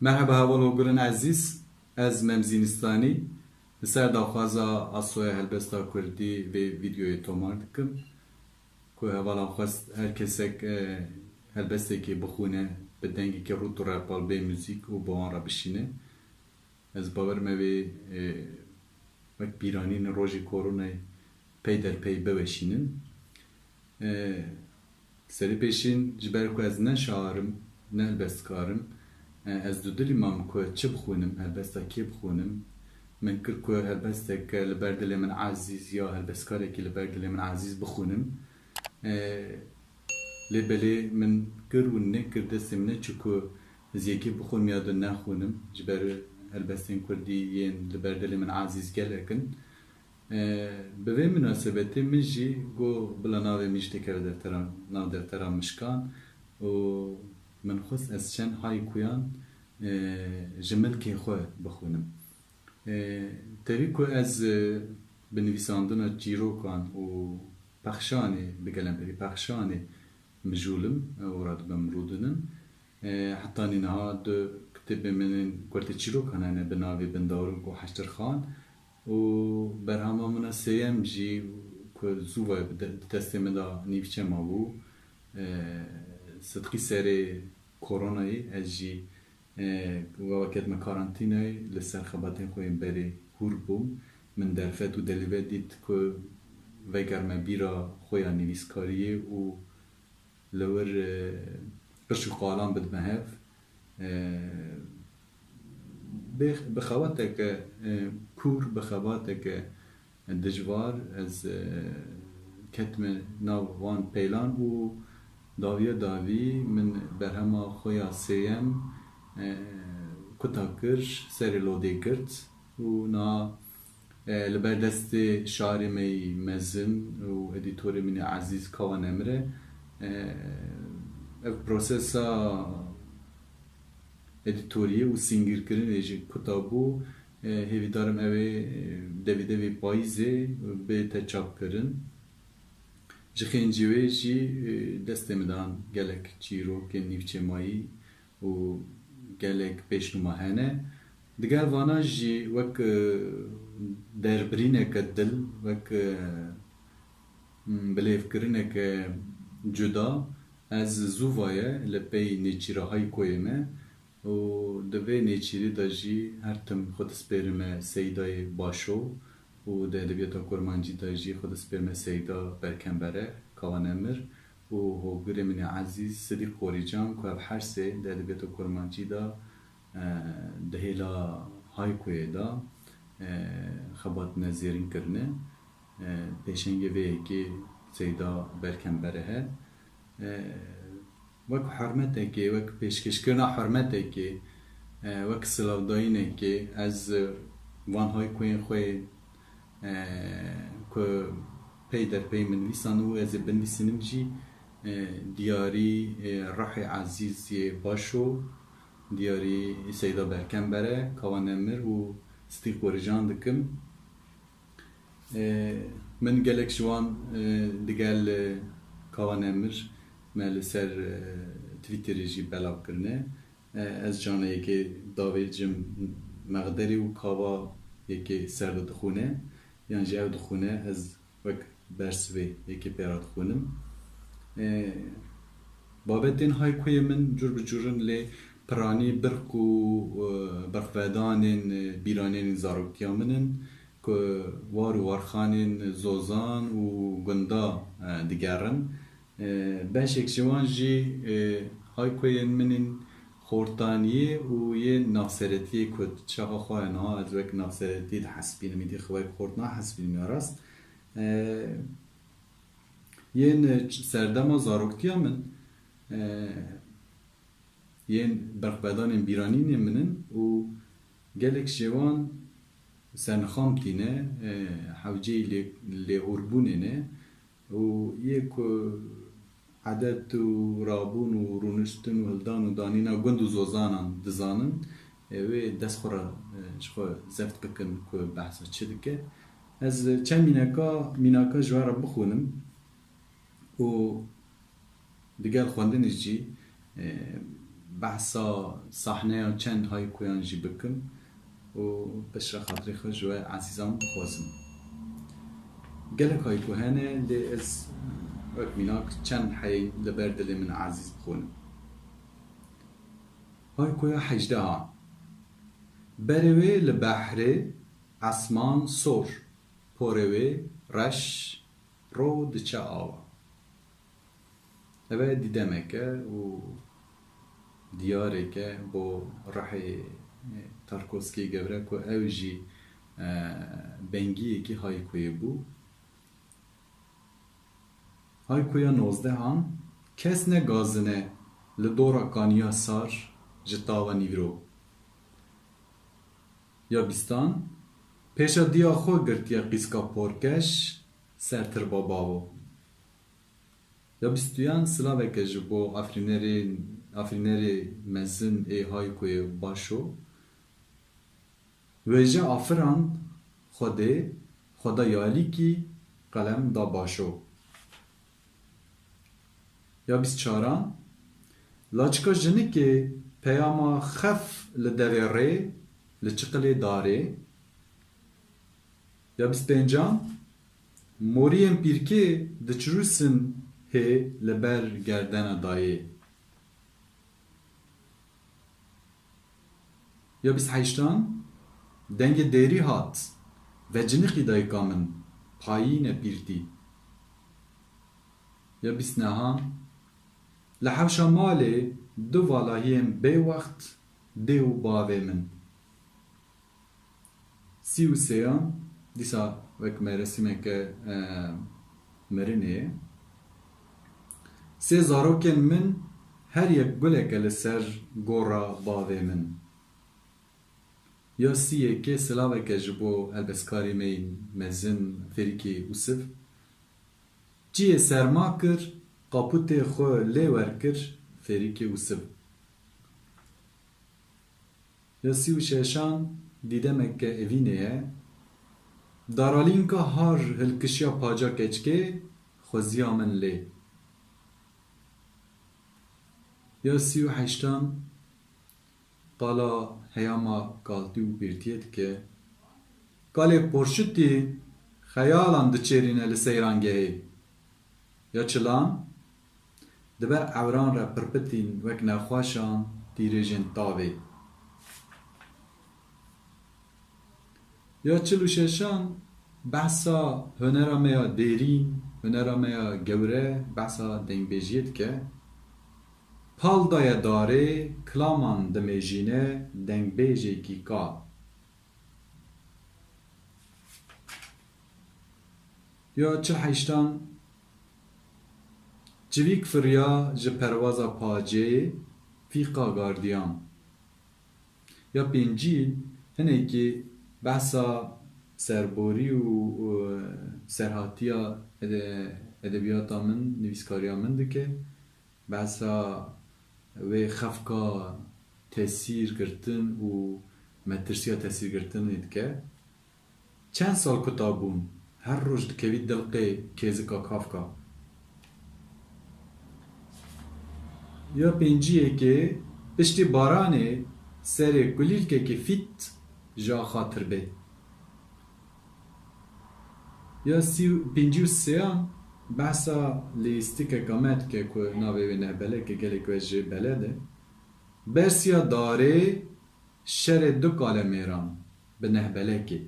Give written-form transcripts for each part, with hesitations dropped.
Merhaba هەواڵۆگرن عزیز ez Memzînistanî li ser daxwaza Asoya Helbesta Kurdî vê vîdyoyê tomar dikim ku hevalan xwest her kesek helbestekê bixwîne bi dengekî rût û repal bê müzik û bi wan re bişîne. Ez bawer me vê wek bîranîn rojê koronayê pey derpey biweşînin. Serî pêşîn ji ber ku ez ne şarim ne helbestkarim, ez du dilî mam ku çi bixwînim, helbesta kê bixwînim. Min kir ku helbestek li ber dilê min ezîz ya helbestkarekî li ber dilê min ezîz bixwînim. Lê belê min kir û nekir destê min neçû ku ez yekê bixwînim ya du nexwînim ji ber helbestên Kurdî yên li ber dilê min ezîz gelek in. Bi vê münasebetê min jî got bila navê min jî dikeve nav deftera mişkan û min xwest ez çend haykuyan ji milkê xwe bixwînim. Tevî ku ez bi nivîsandina çîrokan û pexşanê bi gelemberî pexşanê mijûlim û radibem rûdinin. Heta niha du kitêbên min kurtê çîrokan hene bi navê Bindarok û Heştirxan û berhama min a sêyem jî ku zû ve di destê min de nîvçe mabû. Sidqî serê koronayê ez jî weketme karantînayê li ser xebatên xwe yên berê hûr bûm. Min derfet û delîve dît ku veger me bîra xwe ya nivîskariyê û li wir qiş û qalan bidime hev. Bi xebateke kûr, bi xebateke dijwar ez ketime nav wan peylan û dawiya dawî min berhema xwe ya sêyem kuta kir, serê lodê girt û na li ber destê şarê me mezin û edîtorê min ezîz Kawan Emre ev prosesa edîtoriyê û sîngirkirinê jî kuta bû. Hêvîdarim ew ê devî payîzê bê te çapkirin. Ji xêncî wê jî destê min dan gelek çîrokên nîvçemayî û gelek pêşnûma hene. Diğer vana jî wek derbirîneke dil, wek bilêvkirineke cuda ez zû vaye li pey nêçîra haykoyê me û di vê nêçîrî de jî her tim xwe dispêrime Seyidayê Başo û di edebiyata kurmancî de jî xwe dispêrime Seyda Berkembere Kawan Emir û hogirê min ezîz Sidîq Qorîcan ku ev her sê di edebiyata kurmancî de di hêla haykoyê de xebatine zêrîn kirine. Pêşengê vê yekê Seyda Berkembere he. Wek hurmetekê, wek pêşkêşkirina hurmetekê, wek silavdayînekê ez van haykoyên xwe ku pey derpey min nivîsan û ez ê binivîsînim jî diyarî Rahê Ezîzê Başo, diyarî Seyda Berkembere, Kawan Emir û Sidîq Qorîcan dikim. Min gelek ji wan digel Kawan Emir me li ser Twitterê jî belav kirine. Ez cana yekê davê cim mexderî û kava yekê ser de dixwîne yan jî ew dixwîne ez wek bersivê yekê pêra dixwînim. Babetên haykoyê min cur bi curin lê piranî birq û birxvedanên bîranên zaroktiya min in ku war û warxanên zozan û gunda digerin. Beşek ji wan jî haykoyên min in xortaniyê û yên navseretiyê ku çaxa xwe niha ez wek navseretiyê dihespînim îdî wek xort nahespînim ya rast. Yên serdema zaroktiya min yên berxvedanên bîranînê min in û gelek ji wan sernixam tîne, hewceyî lêhûrbûnê ne û yê ku edet û rabûn û rûniştin û hildan û danîna gund û zozanan dizanin wê dest xwe re ji xwe zeft bikin ku behsa çi dike. Ez çend mînaka ji we re bixwînim û digel xwendinê jî بحثا صحنه چند های کویان جی بکم و بشر خاطری خود جوه عزیزان بخوازم گلک های کوهنه لی از وقت میناک چند حی لبر دلی من عزیز بخونم های کویا 18 ها بروی لبحره اسمان سور پوروی رش رو دچه آوا اوه دیدمه که و دیاره که با رحی تارکوسکی گوره که او جی بنگیه که های کوی بو های کویا 19 هان کس نگازنه لدورا کانیا سار جتاوا نیورو یا بیستان پیشا دیا خو گرتیا قیسکا پورکش سرتر باباو یا بیستویان سلاوه که جبو افرینری مزن ای های کوی باشو ویجه آفران خدا یالی کی قلم دا باشو یا 24 لاچکا جنی که پیاما خف لدوی ری لچقل داره یا 25 موریم پیرکی دچروسن هی لبر گردن دایه یا 28 دنگ دیری هات و جنقی دایکا من پایین پیرتی یا 29 لحوشا مالی دو والاهیم بی وقت دیو باوی من 33 دیسا وک مرسیمه که مرنه سه زاروکن من هر یک گلک لسر گورا باوی من یا سیه که سلاوه که جبو البسکاری می مزن فریکی اوسف جیه سرما کر قاپوت خو لیور کر فریکی اوسف یا 36 دیدمه که اوینه دارالین که هر هلکشیا پاجا کچکه خوزیا من لی یا 38 قالا هیاما قالتی و بیرتیت که قاله پرشتی خیالان دچرینه لسیرانگه یا چلان دبر عوران را پرپتین وک نخواشان دیرجن تاوی یا 46 بحثا هنرا میا دیرین هنرا میا گوره بحثا دنگ بیجید که پال دای داره کلامان دمیجینه دنگ بیجی کی کا یا 48 جویک فریا ج پروازا پاجه فیقا گاردیان یا 5 هنه که بحثا سربوری و سرهاتیا ادبیاتا من نویسکاریا من دکه بحثا و خفکا تاثیر گرتن و مترسیا تاثیر گرتن دکه چند سال کتابون هر روز دکوید دلقه کیزکا کافکا یا 5 که پشتی بارانه سر گلیل که فیت جا خاطر به یا 53 بحثا لیستیک کامت که ناوی نهبله که گلی که بلده برسیا داره شر دو کاله میران به نهبله که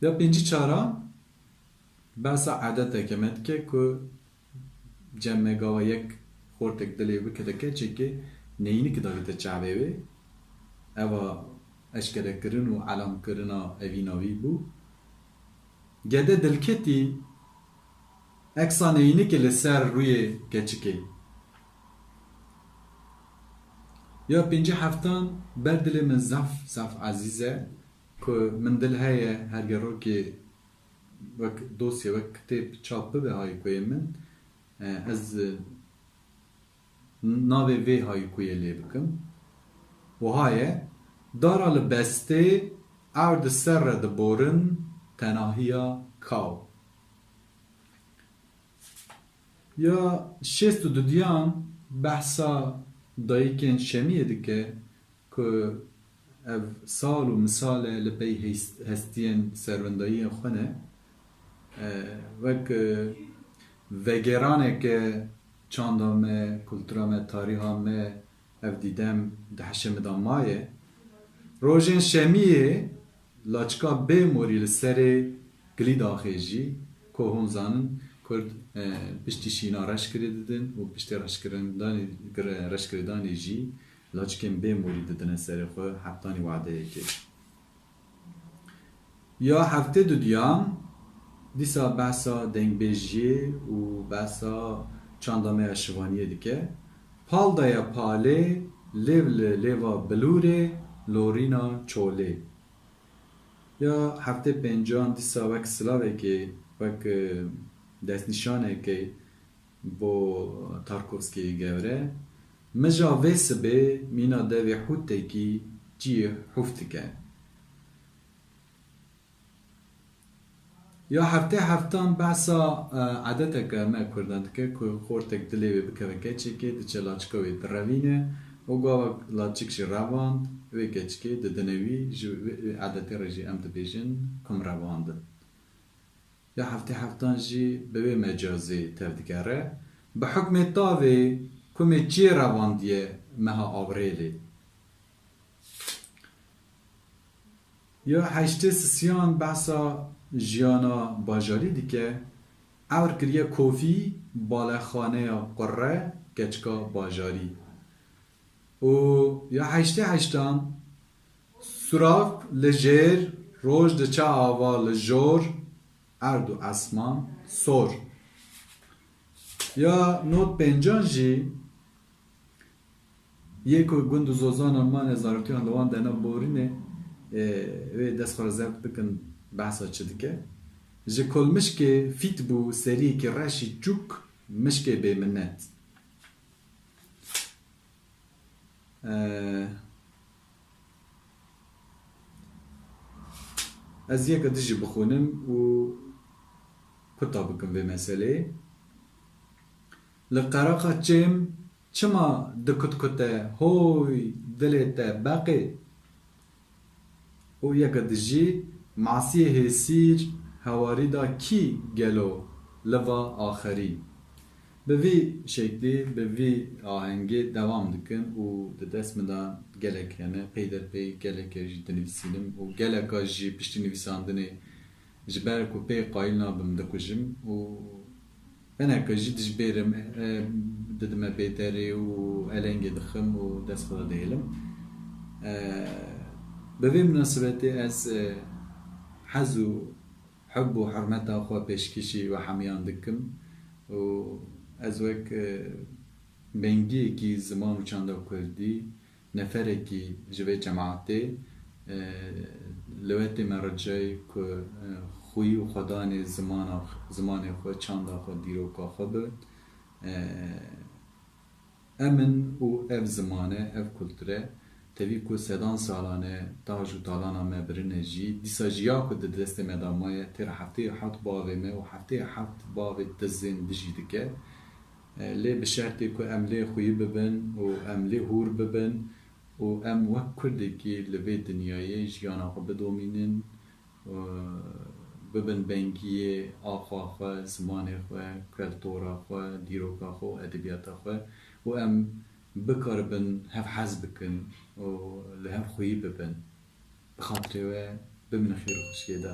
یا 54 بحثا عدد کامت که جمع گاوا یک خورتک دلی بکده که چی که نینی که داویت چعبه بی اوا اشکره کرن و علام کرنا اویناوی بو گده دلکتی اکسان اینی که لسر روی گچکی یا 57 بردل من زف عزیزه که من دل های هرگرو که وک دوسیه وک کتاب چاپه به های کوی من از ناوی وی های کوی لی بکم و های دارا لبسته او ده سر ده بورن تناهیا کاو یا 62 بحثا dayıken şemiye dike ku ev sal û misale li pey hestiyên serwendayiyên xwe ne wek vegeraneke çanda me, kultura me, tariha me ev dîdem di heşê da maye rojên şemiyê laçika bê morî li serê kilîda xê jî ku hûn zanin Kurd piştî şîna reşkirî didin û piştî reşkirîdanê jî laçikên bê morî didine serê xwe heftanî wadeyekê. Ya heftê duyan dîsa behsa dengbêjiyê û behsa çanda me ya şivaniyê dike. Paldaya palê, lêv li lêva bilûrê, lorîna çolê. Ya heftê pêncan dîsa wek silavekê, wek destnîşanekê bo Tarkovskiyê gewre, mija vê sibê mîna devê hûtekî ciyê hûf dike. Ya heftê heftan behsa edeteke me Kurdan dike ku xortek dilê wê bikeve keçekê diçe laçika wê direvîne û gava laçik jî revand wê keçikê didine wî ji edetê re jî em dibêjin kum revandin. Ya heftê heftan jî bi wê mecazê tev digere bi hukmê tavê kumê çiyê revandiye meha Avrêlê. Ya heştê sisiyan behsa jiyana bajarî dike ewr kiriye kofî balexaneya qure keçika bajarî. û ya heştê heştan surav li jêr roj diçe ava li jor erd û esman sor. Ya not pêncan jî yê ku gund û zozana me nezaretiyan li wan de ne borînê wê dest xwe zevk bikin behsa çi dike? Ji kulmişkê fît bû seriyekî reşî çûk mişkê bêminnet. Ez yek dijî bixwînim û kuta bikim vê meseleyê. Li qeraxa çêm çima dikutkute hoy dilê te beqê û yek dijî masiyê hêsîr hewarî da kî gelo liva axerî. Bi vî şeklî, bi vî ahengê devam dikin û di dest min da gelek hene peyderpey geleke jî dinivîsînim û geleka jî piştî nivîsandinê ji ber ku pê qayîl nabim dikujim û hineka jî dijbêrim didime bêderê û elengê dixim û dest xwe da dihêlim. Bi vê münasebetê ez hez û hub û hurmeta xwe pêşkêşî we hemiyan dikim û ez wek bengiyekî ziman û çanda Kurdî neferekî ji vê cemaetê li we tê me receyê ku xwî û xwedanê zimanê xwe, çanda xwe, dîroka xwe bibin. Emin û ev zimane, ev kulture tevî ku sedan salan e taj û talana me birine jî dîsa jiya ku di destê me da maye tê re hefteyê heft bavê me û hefteyê heft bavê dizên dijî dike. Lê bi şertê ku em lê xwî bibin û em lê hûr bibin û em wek Kurdekî li vê dinyayê jiyana xwe bidomînin bibin bengiyê axa xwe, zimanê xwe, kultura xwe, dîroka xwe û edebiyata xwe û em bikaribin hev hez bikin û li hev xwî bibin. Bi xatirê we bimîne xêr û xweşiyê de.